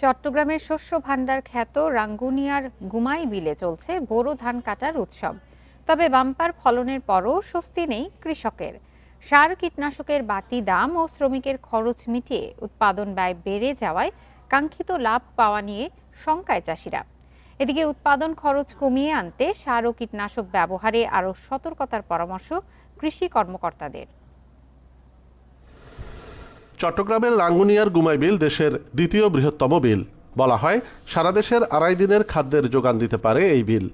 চট্টগ্রামের শস্য ভাণ্ডার খ্যাত রাঙ্গুনিয়ার গুমাই বিলে চলছে বোরো ধান কাটার উৎসব। তবে বাম্পার ফলনের পরও স্বস্তি নেই কৃষকের। সার কীটনাশকের বাড়তি দাম ও শ্রমিকের খরচ মিটিয়ে উৎপাদন ব্যয় বেড়ে যাওয়ায় কাঙ্ক্ষিত লাভ পাওয়া নিয়ে শঙ্কায় চাষিরা। এদিকে উৎপাদন খরচ কমিয়ে আনতে সার ও কীটনাশক ব্যবহারে আরও সতর্কতার পরামর্শ কৃষি কর্মকর্তাদের। চট্টগ্রামের রাঙ্গুনিয়ার গুমাই বিল দেশের দ্বিতীয় বৃহত্তম বিল। বলা হয় সারা দেশের 2.5 দিনের খাদ্যের যোগান দিতে পারে এই বিল।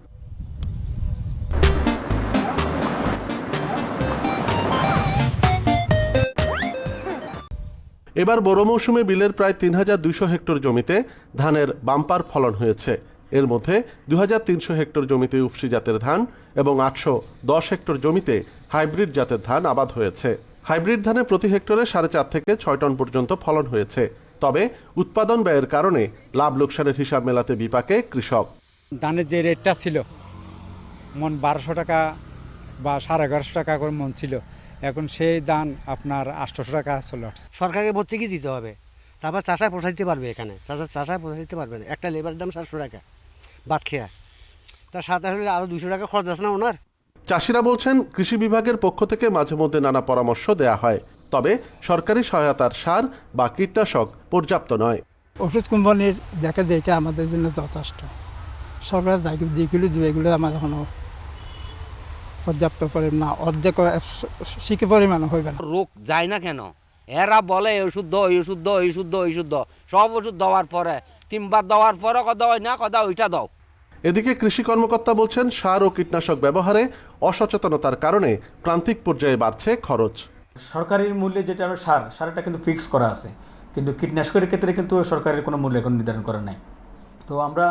এবার বোরো মৌসুমে বিলের প্রায় 3200 হেক্টর জমিতে ধানের বাম্পার ফলন হয়েছে। এর মধ্যে 2300 হেক্টর জমিতে উফশি জাতের ধান এবং 810 হেক্টর জমিতে হাইব্রিড জাতের ধান আবাদ হয়েছে। হাইব্রিড ধানে প্রতি হেক্টরে 4.5 থেকে 6 টন পর্যন্ত ফলন হয়েছে। তবে উৎপাদন ব্যয়ের কারণে লাভ লোকসানের হিসাব মেলাতে বিপাকে কৃষক। ধানের যে রেটটা ছিল মন 1200 টাকা বা 1150 টাকা করে মন ছিল, এখন সেই ধান আপনার 800 টাকা চলে আসছে। সরকারকে ভর্তুকি দিতে হবে, তারপর চাষায় পোষাইতে পারবে। এখানে চাষায় পোষাইতে পারবে না। একটা লেবার দাম 700 টাকা ভাত খেয়া, তার সাথে হলে আরও 200 টাকা খরচ আছে না ওনার। চাষিরা বলছেন কৃষি বিভাগের পক্ষ থেকে মাঝে মধ্যে নানা পরামর্শ দেয়া হয়, তবে সরকারি সহায়তার সার বা কীটনাশক পর্যাপ্ত নয়। ওষুধ কোম্পানির দেখা যায় এটা আমাদের জন্য যথেষ্ট। সরকারের যেগুলো দেবে এগুলো আমাদের এখনো পর্যাপ্ত পরিমাণ না, অর্ধেক শিখে পরিমাণ হইবে না। রোগ যায় না কেন? এরা বলে ওষুধ দাও, এই ওষুধ দাও, এই ওষুধ দাও, এই ওষুধ দাও। সব ওষুধ দেওয়ার পরে 3বার দেওয়ার পরে কথা হয় না, কথা ওইটা দাও। এদিকে কৃষি কর্মকর্তা বলছেন সার ও কীটনাশক ব্যবহারে অসচেতনতার কারণে প্রান্তিক পর্যায়ে বাড়ছে খরচ। সরকারি মূল্যে যেটা সারটা কিন্তু ফিক্স করা আছে, কিন্তু কীটনাশকের ক্ষেত্রে কিন্তু সরকারের কোনো মূল্য এখন নির্ধারণ করা নাই। তো আমরা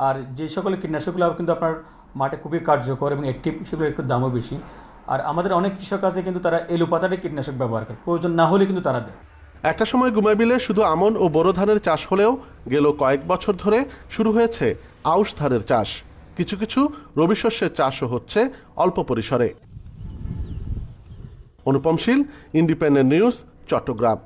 আর যে সকল কীটনাশকগুলো কিন্তু আপনার মাঠে খুবই কার্যকর এবং অ্যাক্টিভ, সেগুলো একটু দামও বেশি। আর আমাদের অনেক কৃষক আছে কিন্তু তারা এলোপাতাড়ি কীটনাশক ব্যবহার করে, প্রয়োজন না হলে কিন্তু তারা দেয়। একটা সময় গুমাই বিলে শুধু আমন ও বোরো ধানের চাষ হলেও গেল কয়েক বছর ধরে শুরু হয়েছে আউশ ধানের চাষ। কিছু কিছু রবি শস্যের চাষও হচ্ছে অল্প পরিসরে। অনুপম শীল, ইন্ডিপেন্ডেন্ট নিউজ, চট্টগ্রাম।